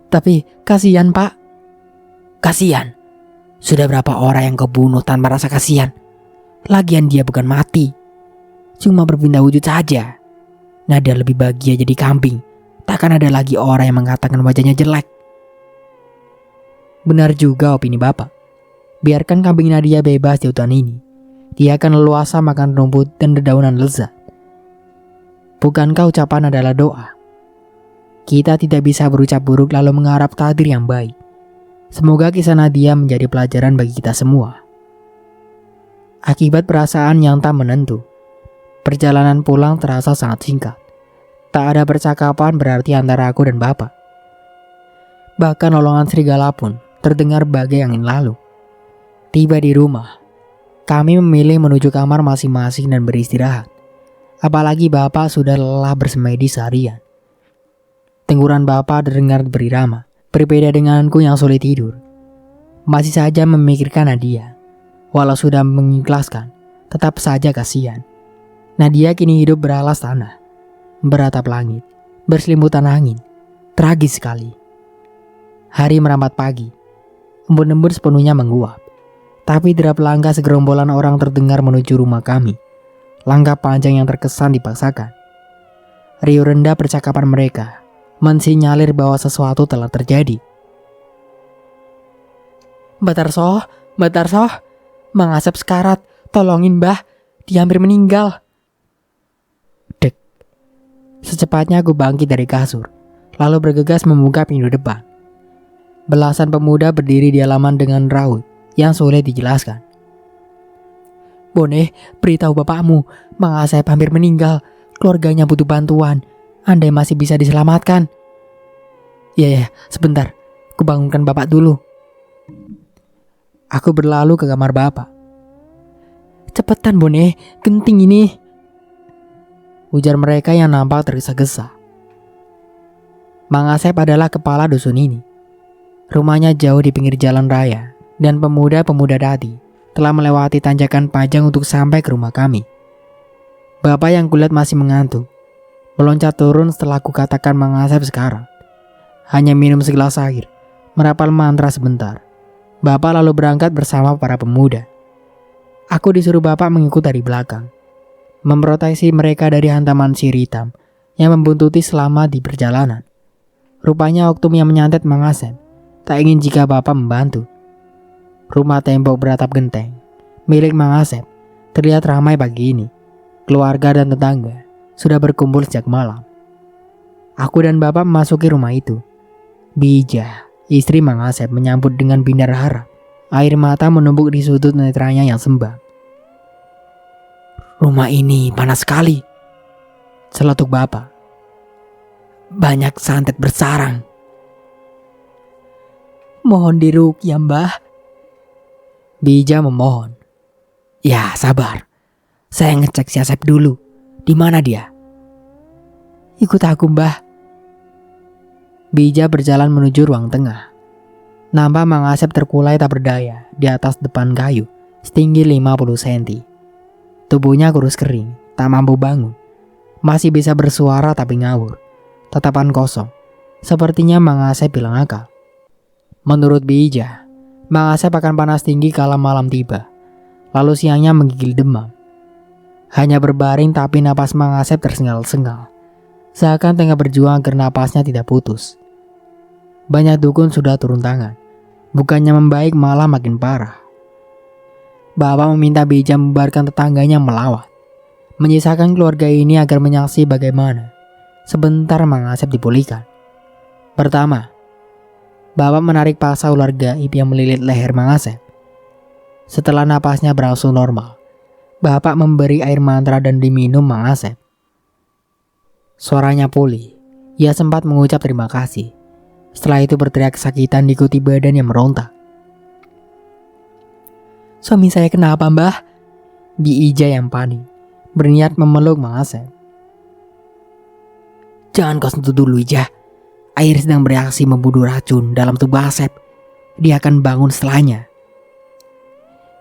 A: Tapi kasihan pak. Kasihan? Sudah berapa orang yang kau bunuh tanpa rasa kasihan? Lagian dia bukan mati, cuma berpindah wujud saja. Nadia lebih bahagia jadi kambing. Takkan ada lagi orang yang mengatakan wajahnya jelek. Benar juga opini bapak. Biarkan kambing Nadia bebas di hutan ini. Dia akan leluasa makan rumput dan dedaunan lezat. Bukankah ucapan adalah doa? Kita tidak bisa berucap buruk lalu mengharap takdir yang baik. Semoga kisah Nadia menjadi pelajaran bagi kita semua. Akibat perasaan yang tak menentu, perjalanan pulang terasa sangat singkat. Tak ada percakapan berarti antara aku dan bapak. Bahkan lolongan serigala pun terdengar bagai angin lalu. Tiba di rumah, kami memilih menuju kamar masing-masing dan beristirahat. Apalagi bapak sudah lelah bersemedi seharian. Tengguran bapak terdengar berirama, berbeda denganku yang sulit tidur. Masih saja memikirkan Nadia. Walau sudah mengikhlaskan, tetap saja kasihan. Nadia kini hidup beralas tanah, beratap langit, berselimutan angin. Tragis sekali. Hari merambat pagi. Embun-embun sepenuhnya menguap. Tapi derap langkah segerombolan orang terdengar menuju rumah kami. Langkah panjang yang terkesan dipaksakan. Riuh rendah percakapan mereka mensinyalir bahwa sesuatu telah terjadi. Mbak Tarsoh, Mang Asep sekarat, tolongin Mbah, dia hampir meninggal. Dek. Secepatnya aku bangkit dari kasur, lalu bergegas membuka pintu depan. Belasan pemuda berdiri di halaman dengan raut yang sulit dijelaskan. Bone, beritahu bapakmu, Mang Asep hampir meninggal, keluarganya butuh bantuan. Andai masih bisa diselamatkan. Ya, sebentar. Ku bangunkan bapak dulu. Aku berlalu ke kamar bapak. Cepetan Bone, genting ini. Ujar mereka yang nampak tergesa-gesa. Mang Asep adalah kepala dusun ini. Rumahnya jauh di pinggir jalan raya. Dan pemuda-pemuda tadi telah melewati tanjakan panjang untuk sampai ke rumah kami. Bapak yang kulihat masih mengantuk. Meloncat turun setelah ku katakan Mang Asep sekarang. Hanya minum segelas air, merapal mantra sebentar. Bapak lalu berangkat bersama para pemuda. Aku disuruh bapak mengikut dari belakang, memproteksi mereka dari hantaman sirih hitam yang membuntuti selama di perjalanan. Rupanya Oktum yang menyantet Mang Asep tak ingin jika bapak membantu. Rumah tembok beratap genteng milik Mang Asep terlihat ramai pagi ini. Keluarga dan tetangga sudah berkumpul sejak malam. Aku dan bapak memasuki rumah itu. Bija, istri Mang Asep, menyambut dengan bindar harap. Air mata menumpuk di sudut netranya yang sembab. Rumah ini panas sekali, celetuk bapak. Banyak santet bersarang. Mohon diruqyah Mbah. Bija memohon. Ya sabar, saya ngecek si Asep dulu. Di mana dia? Ikut aku Mbah. Bija berjalan menuju ruang tengah. Nampak Mang Asep terkulai tak berdaya di atas depan kayu setinggi 50 cm. Tubuhnya kurus kering, tak mampu bangun. Masih bisa bersuara tapi ngawur. Tatapan kosong. Sepertinya Mang Asep hilang akal. Menurut Bija, Mang Asep akan panas tinggi kala malam tiba. Lalu siangnya menggigil demam. Hanya berbaring tapi napas Mang Asep tersengal-sengal. Seakan tengah berjuang agar napasnya tidak putus. Banyak dukun sudah turun tangan. Bukannya membaik malah makin parah. Bapak meminta Bija membubarkan tetangganya melawat. menyisakan keluarga ini agar menyaksi bagaimana sebentar Mang Asep dipulihkan. Pertama, Bapak menarik paksa ular gaib yang melilit leher Mang Asep. Setelah napasnya berangsur normal, Bapak memberi air mantra dan diminum Mang Asep. Suaranya pulih, ia sempat mengucap terima kasih. Setelah itu berteriak kesakitan diikuti badan yang merontak. "Suami saya kenapa, Mbah?" Bi Ija yang panik, berniat memeluk Mang Asep. "Jangan kau sentuh dulu, Ija. Air sedang bereaksi membunuh racun dalam tubuh Asep. Dia akan bangun setelahnya."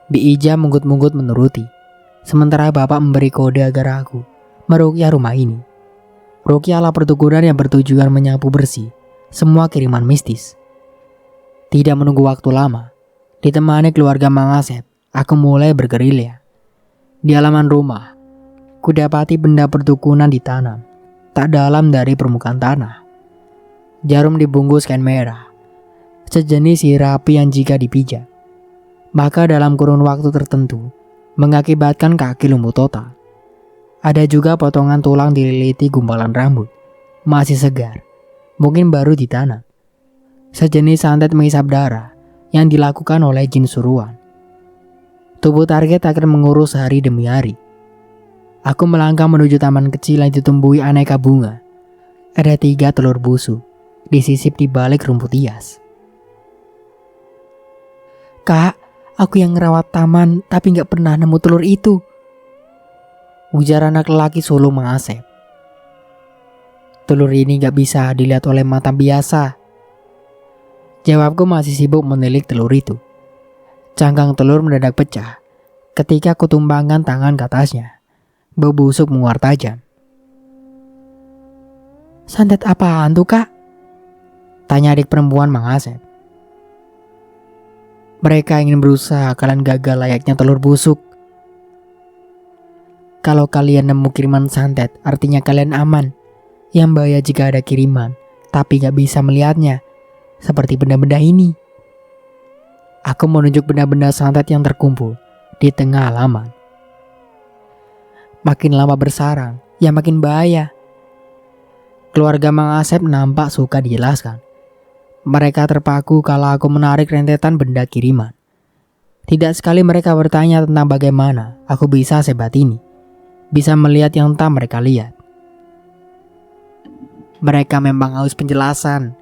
A: Bi Ija munggut-munggut menuruti. Sementara Bapak memberi kode agar aku meruqyah rumah ini. Ruqyah adalah pertukuran yang bertujuan menyapu bersih semua kiriman mistis. Tidak menunggu waktu lama, ditemani keluarga Mang Asep, aku mulai bergerilya. Di halaman rumah, kudapati benda pertukunan ditanam tak dalam dari permukaan tanah. Jarum dibungkus kain merah, sejenis sirapi yang jika dipijat, maka dalam kurun waktu tertentu mengakibatkan kaki lumpuh total. Ada juga potongan tulang dililiti gumpalan rambut, masih segar, mungkin baru ditanam. Sejenis santet menghisap darah yang dilakukan oleh jin suruhan. Tubuh target akan mengurus hari demi hari. Aku melangkah menuju taman kecil yang ditumbuhi aneka bunga. Ada 3 telur busuk disisip di balik rumput hias. "Kak, aku yang ngerawat taman tapi gak pernah nemu telur itu," ujar anak lelaki sulung Mang Asep. "Telur ini gak bisa dilihat oleh mata biasa," jawabku masih sibuk menilik telur itu. Cangkang telur mendadak pecah ketika kutumbangkan tangan ke atasnya. Bau busuk menguar tajam. "Santet apaan tuh, Kak?" tanya adik perempuan Mang Asep. "Mereka ingin berusaha, kalian gagal layaknya telur busuk. Kalau kalian nemu kiriman santet, artinya kalian aman. Yang bahaya jika ada kiriman, tapi gak bisa melihatnya, seperti benda-benda ini." Aku menunjuk benda-benda santet yang terkumpul di tengah halaman. Makin lama bersarang, ya makin bahaya. Keluarga Mang Asep nampak suka dijelaskan. Mereka terpaku kalau aku menarik rentetan benda kiriman. Tidak sekali mereka bertanya tentang bagaimana aku bisa sehebat ini, bisa melihat yang tak mereka lihat. Mereka memang haus penjelasan,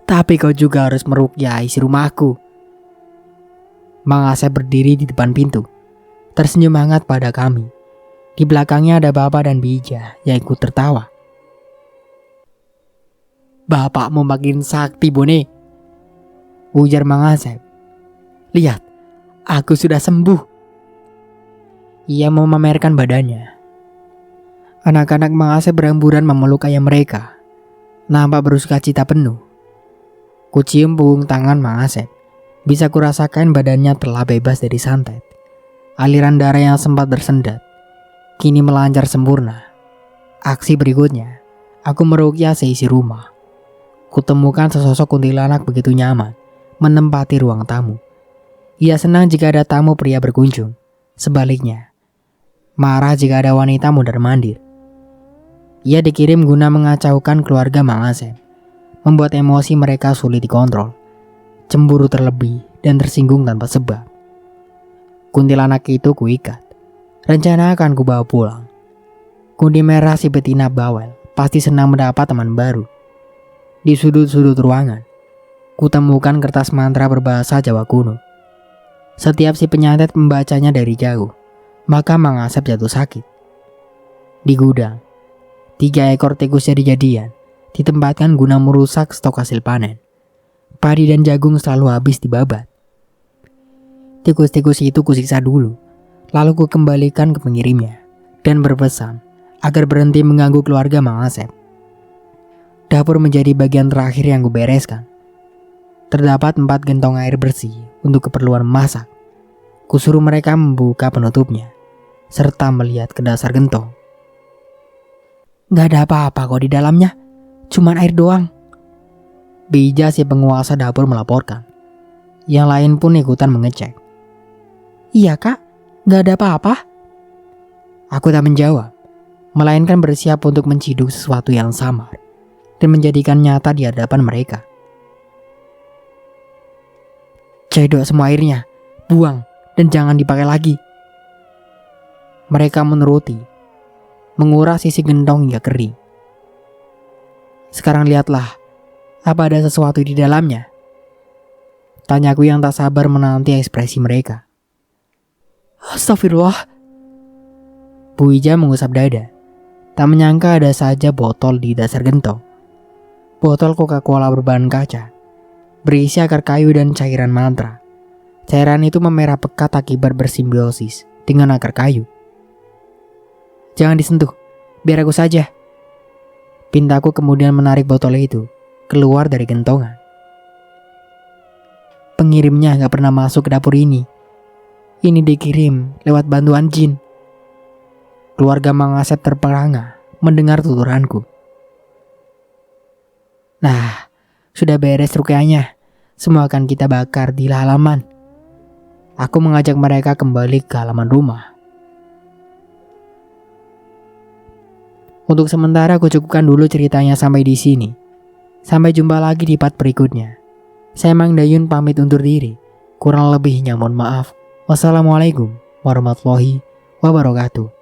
A: tapi kau juga harus meruqyah isi rumahku. Mang Asep berdiri di depan pintu, tersenyum hangat pada kami. Di belakangnya ada Bapak dan Bija yang ikut tertawa. "Bapakmu makin sakti, Bone," ujar Mang Asep. "Lihat, aku sudah sembuh." Ia memamerkan badannya. Anak-anak Mang Asep berhamburan memeluk ayah mereka, nampak bersukacita penuh. Kucium punggung tangan Mang Asep. Bisa kurasakan badannya telah bebas dari santet. Aliran darah yang sempat tersendat kini melancar sempurna. Aksi berikutnya, aku meruqyah seisi rumah. Kutemukan sesosok kuntilanak begitu nyaman menempati ruang tamu. Ia senang jika ada tamu pria berkunjung. Sebaliknya, marah jika ada wanita mondar-mandir. Ia dikirim guna mengacaukan keluarga Mang Asep, membuat emosi mereka sulit dikontrol. Cemburu terlebih dan tersinggung tanpa sebab. Kuntilanak itu kuikat. Rencana akan kubawa pulang. Kundi merah si betina bawel pasti senang mendapat teman baru. Di sudut-sudut ruangan, kutemukan kertas mantra berbahasa Jawa kuno. Setiap si penyantet membacanya dari jauh, maka Mang Asep jatuh sakit. Di gudang, 3 ekor tikus jadi-jadian ditempatkan guna merusak stok hasil panen. Padi dan jagung selalu habis dibabat. Tikus-tikus itu kusiksa dulu, lalu kukembalikan ke pengirimnya dan berpesan agar berhenti mengganggu keluarga Mang Asep. Dapur menjadi bagian terakhir yang kubereskan. Terdapat 4 gentong air bersih untuk keperluan memasak. Kusuruh mereka membuka penutupnya serta melihat ke dasar gentong. "Gak ada apa-apa kok di dalamnya, cuman air doang," Bija si penguasa dapur melaporkan. Yang lain pun ikutan mengecek. "Iya, Kak, gak ada apa-apa," aku tak menjawab. melainkan bersiap untuk menciduk sesuatu yang samar dan menjadikan nyata di hadapan mereka. Cedok semua airnya, buang, dan jangan dipakai lagi. Mereka menuruti, menguras isi gentong hingga kering. Sekarang lihatlah, apa ada sesuatu di dalamnya? Tanyaku yang tak sabar menanti ekspresi mereka. Astagfirullah. Bu Ija mengusap dada. Tak menyangka ada saja botol di dasar gentong. Botol Coca-Cola berbahan kaca, berisi akar kayu dan cairan mantra. Cairan itu memerah pekat akibat bersimbiosis dengan akar kayu. Jangan disentuh, biar aku saja. Pintaku kemudian menarik botol itu keluar dari gentongan. Pengirimnya gak pernah masuk ke dapur ini. Ini dikirim lewat bantuan jin. Keluarga Mang Asep terperangah mendengar tuturanku. Nah, sudah beres rukyahnya. Semua akan kita bakar di halaman. Aku mengajak mereka kembali ke halaman rumah. Untuk sementara aku cukupkan dulu ceritanya sampai di sini. Sampai jumpa lagi di part berikutnya. Saya Mang Dayun pamit undur diri. Kurang lebihnya mohon maaf. Wassalamualaikum warahmatullahi wabarakatuh.